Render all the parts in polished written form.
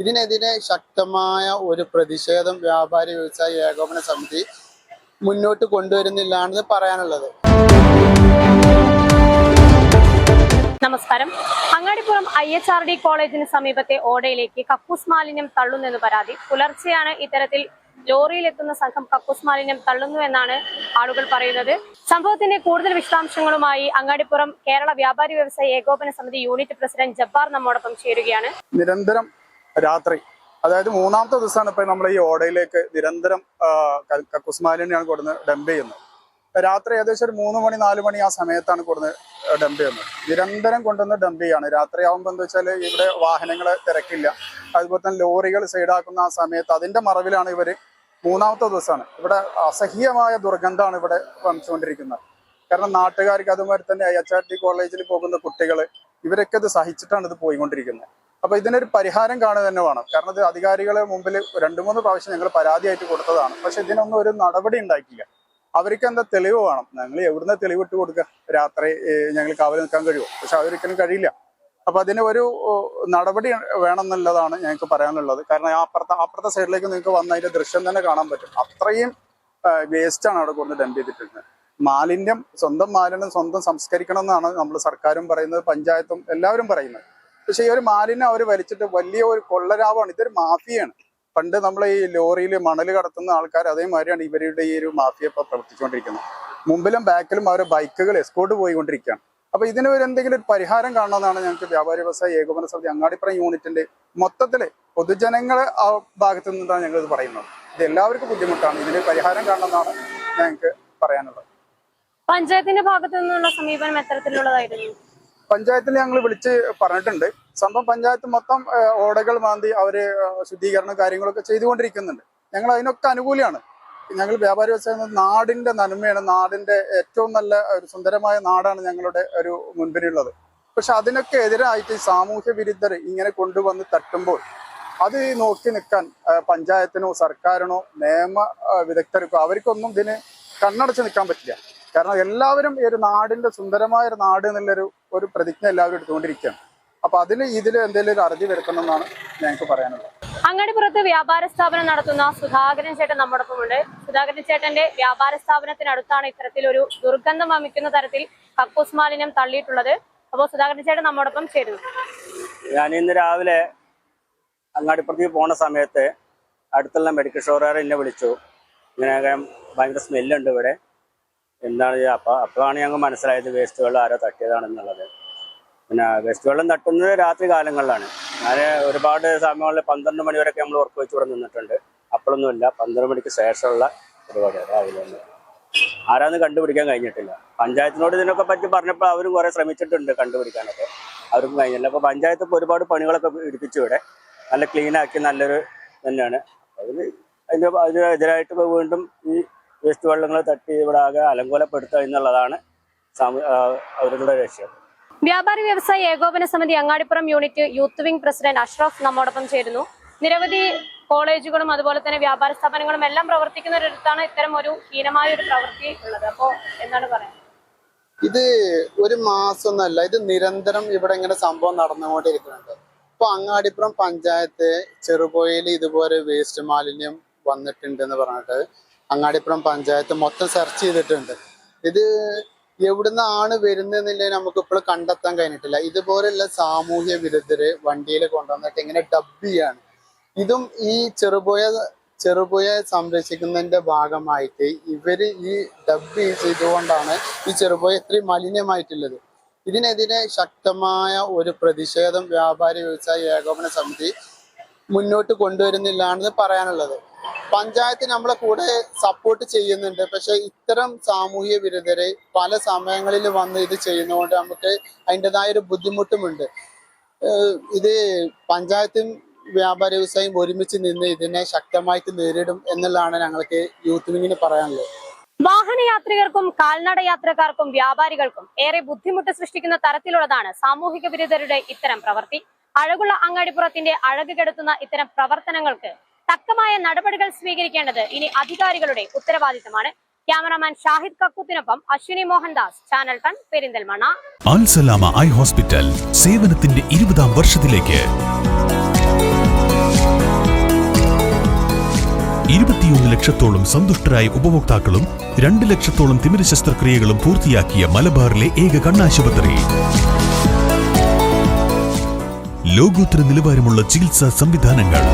ഇതിനെതിരെ ശക്തമായ ഒരു പ്രതിഷേധം വ്യാപാരി വ്യവസായി ഏകോപന സമിതി മുന്നോട്ട് കൊണ്ടുവരുന്നില്ല എന്ന് പറയാനുള്ളത്. നമസ്കാരം. അങ്ങാടിപ്പുറം IHRD കോളേജിന് സമീപത്തെ ഓടയിലേക്ക് കക്കൂസ് മാലിന്യം തള്ളുന്നെന്ന് പരാതി. പുലർച്ചെയാണ് ഇത്തരത്തിൽ ലോറിയിലെത്തുന്ന സംഘം കക്കൂസ് മാലിന്യം തള്ളുന്നുവെന്നാണ് ആളുകൾ പറയുന്നത്. സംഭവത്തിന്റെ കൂടുതൽ വിശദാംശങ്ങളുമായി അങ്ങാടിപ്പുറം കേരള വ്യാപാരി വ്യവസായി ഏകോപന സമിതി യൂണിറ്റ് പ്രസിഡന്റ് ജബ്ബാർ നമ്മോടൊപ്പം ചേരുകയാണ്. നിരന്തരം രാത്രി, അതായത് മൂന്നാമത്തെ ദിവസമാണ് ഇപ്പൊ നമ്മൾ ഈ ഓടയിലേക്ക് നിരന്തരം കക്കൂസ് മാലിന്യമാണ് കൊടുന്ന് ഡംപ് ചെയ്യുന്നത്. രാത്രി ഏകദേശം ഒരു 3 മണി 4 മണി ആ സമയത്താണ് കൊടുന്ന് ഡംപ് ചെയ്യുന്നത്. നിരന്തരം കൊണ്ടുവന്ന് ഡംപ് ചെയ്യാണ്. രാത്രി ആകുമ്പോൾ എന്താ വെച്ചാൽ ഇവിടെ വാഹനങ്ങളെ തിരക്കില്ല, അതുപോലെ തന്നെ ലോറികൾ സൈഡാക്കുന്ന ആ സമയത്ത് അതിന്റെ മറവിലാണ് ഇവര്. മൂന്നാമത്തെ ദിവസമാണ് ഇവിടെ അസഹ്യമായ ദുർഗന്ധമാണ് ഇവിടെ വമിച്ചുകൊണ്ടിരിക്കുന്നത്. കാരണം നാട്ടുകാർക്ക് അതുമാതിരി തന്നെ IHRD കോളേജിൽ പോകുന്ന കുട്ടികൾ ഇവരൊക്കെ ഇത് സഹിച്ചിട്ടാണ് ഇത് പോയിക്കൊണ്ടിരിക്കുന്നത്. അപ്പൊ ഇതിനൊരു പരിഹാരം കാണുക തന്നെ വേണം. കാരണം ഇത് അധികാരികളെ മുമ്പിൽ 2-3 പ്രാവശ്യം ഞങ്ങൾ പരാതിയായിട്ട് കൊടുത്തതാണ്. പക്ഷെ ഇതിനൊന്നും ഒരു നടപടി ഉണ്ടാക്കിയില്ല. അവർക്ക് എന്താ തെളിവ് വേണം. ഞങ്ങൾ എവിടുന്ന് തെളിവിട്ട് കൊടുക്കുക? രാത്രി ഞങ്ങൾ കാവൽ നിൽക്കാൻ കഴിയുമോ? പക്ഷെ അതൊരിക്കലും കഴിയില്ല. അപ്പൊ അതിന് ഒരു നടപടി വേണമെന്നുള്ളതാണ് ഞങ്ങൾക്ക് പറയാനുള്ളത്. കാരണം അപ്പുറത്തെ സൈഡിലേക്ക് നിങ്ങൾക്ക് വന്ന അതിന്റെ ദൃശ്യം തന്നെ കാണാൻ പറ്റും. അത്രയും വേസ്റ്റാണ് അവിടെ കൊണ്ട് ഡംപ് ചെയ്തിട്ടുണ്ട്. സ്വന്തം മാലിന്യം സ്വന്തം സംസ്കരിക്കണം എന്നാണ് നമ്മൾ സർക്കാരും പറയുന്നത്, പഞ്ചായത്തും എല്ലാവരും പറയുന്നത്. പക്ഷെ ഈ ഒരു മാലിന്യം അവർ വലിച്ചിട്ട് വലിയ ഒരു കൊള്ളലാഭമാണ്. ഇതൊരു മാഫിയാണ്. പണ്ട് നമ്മൾ ഈ ലോറിയിൽ മണൽ കടത്തുന്ന ആൾക്കാർ അതേമാതിരിയാണ് ഇവരുടെ ഈ ഒരു മാഫിയ ഇപ്പൊ പ്രവർത്തിച്ചുകൊണ്ടിരിക്കുന്നത്. മുമ്പിലും ബാക്കിലും അവരുടെ ബൈക്കുകൾ എസ്കോർട്ട് പോയിക്കൊണ്ടിരിക്കുകയാണ്. അപ്പൊ ഇതിന് ഒരു എന്തെങ്കിലും ഒരു പരിഹാരം കാണണമെന്നാണ് ഞങ്ങൾക്ക് വ്യാപാരി വ്യവസായി ഏകോപന സമിതി അങ്ങാടിപ്പുറം യൂണിറ്റിന്റെ മൊത്തത്തില് പൊതുജനങ്ങളെ ആ ഭാഗത്തു നിന്നാണ് ഞങ്ങൾ ഇത് പറയുന്നത്. ഇത് എല്ലാവർക്കും ബുദ്ധിമുട്ടാണ്. ഇതിന് പരിഹാരം കാണണമെന്നാണ് ഞങ്ങൾക്ക് പറയാനുള്ളത്. പഞ്ചായത്തിന്റെ ഭാഗത്തു നിന്നുള്ള സമീപനം എത്തരത്തിലുള്ളതായിരുന്നു? പഞ്ചായത്തിൽ ഞങ്ങൾ വിളിച്ച് പറഞ്ഞിട്ടുണ്ട്. സംഭവം പഞ്ചായത്ത് മൊത്തം ഓടകൾ മാന്തി അവര് ശുദ്ധീകരണ കാര്യങ്ങളൊക്കെ ചെയ്തുകൊണ്ടിരിക്കുന്നുണ്ട്. ഞങ്ങൾ അതിനൊക്കെ അനുകൂലിയാണ്. ഞങ്ങൾ വ്യാപാരി വ്യവസായ നാടിന്റെ നന്മയാണ്, നാടിന്റെ ഏറ്റവും നല്ല ഒരു സുന്ദരമായ നാടാണ് ഞങ്ങളുടെ ഒരു മുൻപിലുള്ളത്. പക്ഷെ അതിനൊക്കെ എതിരായിട്ട് സാമൂഹ്യ വിരുദ്ധർ ഇങ്ങനെ കൊണ്ടുവന്ന് തട്ടുമ്പോൾ അത് നോക്കി നിൽക്കാൻ പഞ്ചായത്തിനോ സർക്കാരിനോ നിയമ വിദഗ്ധർക്കോ അവർക്കൊന്നും ഇതിന് കണ്ണടച്ച് നിൽക്കാൻ പറ്റില്ല. കാരണം എല്ലാവരും ഈ ഒരു നാടിന്റെ സുന്ദരമായ ഒരു നാട് എന്നുള്ളൊരു പ്രതിജ്ഞ എല്ലാവരും എടുത്തുകൊണ്ടിരിക്കുകയാണ്. അപ്പൊ ഇതിൽ എന്തെങ്കിലും ഒരു അറുതി വരുത്തണം എന്നാണ് ഞങ്ങൾക്ക് പറയാനുള്ളത്. അങ്ങാടിപ്പുറത്ത് വ്യാപാര സ്ഥാപനം നടത്തുന്ന സുധാകരൻ ചേട്ടൻ നമ്മോടൊപ്പമുണ്ട്. സുധാകരൻ ചേട്ടന്റെ വ്യാപാര സ്ഥാപനത്തിനടുത്താണ് ഇത്തരത്തിലൊരു ദുർഗന്ധം വമിക്കുന്ന തരത്തിൽ കക്കൂസ് മാലിന്യം തള്ളിയിട്ടുള്ളത്. അപ്പോൾ സുധാകരൻ ചേട്ടൻ നമ്മോടൊപ്പം ചേരുന്നു. ഞാൻ ഇന്ന് രാവിലെ അങ്ങാടിപ്പുറത്തേക്ക് പോണ സമയത്ത് അടുത്തുള്ള മെഡിക്കൽ സ്റ്റോറുകാർ എന്നെ വിളിച്ചു. ഇങ്ങനെ ഭയങ്കര സ്മെല്ലുണ്ട് ഇവിടെ, എന്താണ്. അപ്പോഴാണ് ഞങ്ങൾ മനസ്സിലായത് വേസ്റ്റ് വെള്ളം ആരോ തട്ടിയതാണെന്നുള്ളത്. പിന്നെ വേസ്റ്റ് വെള്ളം തട്ടുന്നത് രാത്രി കാലങ്ങളിലാണ്. ഞാൻ ഒരുപാട് സമയങ്ങളിൽ 12 മണി വരെയൊക്കെ നമ്മൾ ഉറപ്പ് വെച്ച് ഇവിടെ നിന്നിട്ടുണ്ട്. അപ്പോഴൊന്നുമില്ല, 12 മണിക്ക് ശേഷമുള്ള പരിപാടിയാണ് രാവിലെ. ആരാന്ന് കണ്ടുപിടിക്കാൻ കഴിഞ്ഞിട്ടില്ല. പഞ്ചായത്തിനോട് ഇതിനൊക്കെ പറ്റി പറഞ്ഞപ്പോൾ അവരും കുറെ ശ്രമിച്ചിട്ടുണ്ട് കണ്ടുപിടിക്കാനൊക്കെ, അവർക്കും കഴിഞ്ഞില്ല. അപ്പോൾ പഞ്ചായത്ത് ഇപ്പോൾ ഒരുപാട് പണികളൊക്കെ എടുപ്പിച്ചു ഇവിടെ നല്ല ക്ലീനാക്കി നല്ലൊരു തന്നെയാണ്. അതിനെതിരായിട്ട് വീണ്ടും ഈ വേസ്റ്റ് വെള്ളങ്ങൾ തട്ടി ഇവിടെ ആകെ അലങ്കോലപ്പെടുത്തുക എന്നുള്ളതാണ് അവരുടെ ലക്ഷ്യം. വ്യാപാരി വ്യവസായി ഏകോപന സമിതി Angadipuram unit youth wing president Ashraf നമ്മോടൊപ്പം ചേരുന്നു. നിരവധി കോളേജുകളും അതുപോലെ തന്നെ വ്യാപാര സ്ഥാപനങ്ങളും എല്ലാം പ്രവർത്തിക്കുന്ന ഒരിടത്താണ് ഇത്തരം ഒരു ഹീനമായ ഒരു പ്രവൃത്തി ഉള്ളത്. അപ്പോ എന്താണ് പറയുന്നത്? ഇത് ഒരു മാസമൊന്നല്ല, ഇത് നിരന്തരം ഇവിടെ ഇങ്ങനെ സംഭവം നടന്നുകൊണ്ടിരിക്കുന്നുണ്ട്. ഇപ്പൊ അങ്ങാടിപ്പുറം പഞ്ചായത്ത് ചെറുപുഴയിൽ ഇതുപോലെ വേസ്റ്റ് മാലിന്യം വന്നിട്ടുണ്ട് എന്ന് പറഞ്ഞിട്ട് അങ്ങാടിപ്പുറം പഞ്ചായത്ത് മൊത്തം സെർച്ച് ചെയ്തിട്ടുണ്ട്. ഇത് എവിടുന്നാണ് വരുന്നതെന്നില്ല നമുക്ക് ഇപ്പോഴും കണ്ടെത്താൻ കഴിഞ്ഞിട്ടില്ല. ഇതുപോലെയുള്ള സാമൂഹ്യ വിരുദ്ധര് വണ്ടിയിൽ കൊണ്ടുവന്നിട്ട് ഇങ്ങനെ ഡബ് ചെയ്യാണ്. ഇതും ഈ ചെറുപുഴ സംരക്ഷിക്കുന്നതിന്റെ ഭാഗമായിട്ട് ഇവര് ഈ ഡബ് ചെയ്തുകൊണ്ടാണ് ഈ ചെറുപുഴ ഇത്രയും മലിനമായിട്ടുള്ളത്. ഇതിനെതിരെ ശക്തമായ ഒരു പ്രതിഷേധം വ്യാപാരി വ്യവസായി ഏകോപന സമിതി മുന്നോട്ട് കൊണ്ടുവരുന്നില്ല എന്ന് പറയാനുള്ളത്. പഞ്ചായത്ത് നമ്മളെ കൂടെ സപ്പോർട്ട് ചെയ്യുന്നുണ്ട്. പക്ഷെ ഇത്തരം സാമൂഹ്യ വിരുദ്ധരെ പല സമയങ്ങളിൽ വന്ന് ഇത് ചെയ്യുന്നതുകൊണ്ട് നമുക്ക് അതിൻ്റെതായ ഒരു ബുദ്ധിമുട്ടുമുണ്ട്. ഇത് പഞ്ചായത്തും വ്യാപാര വ്യവസായം ഒരുമിച്ച് നിന്ന് ഇതിനെ ശക്തമായിട്ട് നേരിടും എന്നുള്ളതാണ് ഞങ്ങൾക്ക് യൂത്ത് വിങ്ങിന് പറയാനുള്ളത്. വാഹനയാത്രികർക്കും കാൽനട യാത്രക്കാർക്കും വ്യാപാരികൾക്കും ഏറെ ബുദ്ധിമുട്ട് സൃഷ്ടിക്കുന്ന തരത്തിലുള്ളതാണ് സാമൂഹിക വിരുദ്ധരുടെ ഇത്തരം പ്രവൃത്തി. അഴകുള്ള അങ്ങാടിപ്പുറത്തിന്റെ അഴക് കെടുത്തുന്ന ഇത്തരം പ്രവർത്തനങ്ങൾക്ക് തക്കമായ നടപടികൾ സ്വീകരിക്കേണ്ടത് ഇനി അധികാരികളുടെ ഉത്തരവാദിത്തമാണ്. ക്യാമറാമാൻ ഷാഹിദ് കക്കൂത്തിനൊപ്പം Ashwini Mohandas, channel 10 Perinthalmanna. Al Salama eye hospital സേവനത്തിന്റെ 20ാം വർഷത്തിലേക്ക്. 21 ലക്ഷത്തോളം സന്തുഷ്ടരായ ഉപഭോക്താക്കളും 2 ലക്ഷത്തോളം തിമിര ശസ്ത്രക്രിയകളും പൂർത്തിയാക്കിയ മലബാറിലെ ഏക കണ്ണാശുപത്രി. ലോകോത്തര നിലവാരമുള്ള ചികിത്സാ സംവിധാനങ്ങൾ,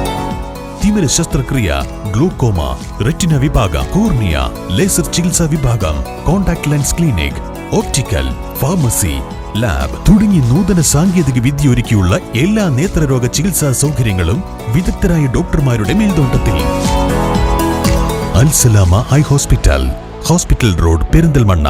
തിമിര ശസ്ത്രക്രിയ, ഗ്ലൂക്കോമ, റെറ്റിന വിഭാഗം, കോർണിയ, ലേസർ ചികിത്സാ വിഭാഗം, contact lens clinic, optical, pharmacy, lab തുടങ്ങി നൂതന സാങ്കേതിക വിദ്യ ഒരുക്കിയുള്ള എല്ലാ നേത്രരോഗ ചികിത്സാ സൗകര്യങ്ങളും വിദഗ്ധരായ ഡോക്ടർമാരുടെ മേൽനോട്ടത്തിൽ. Al Salama eye hospital, hospital road, Perinthalmanna.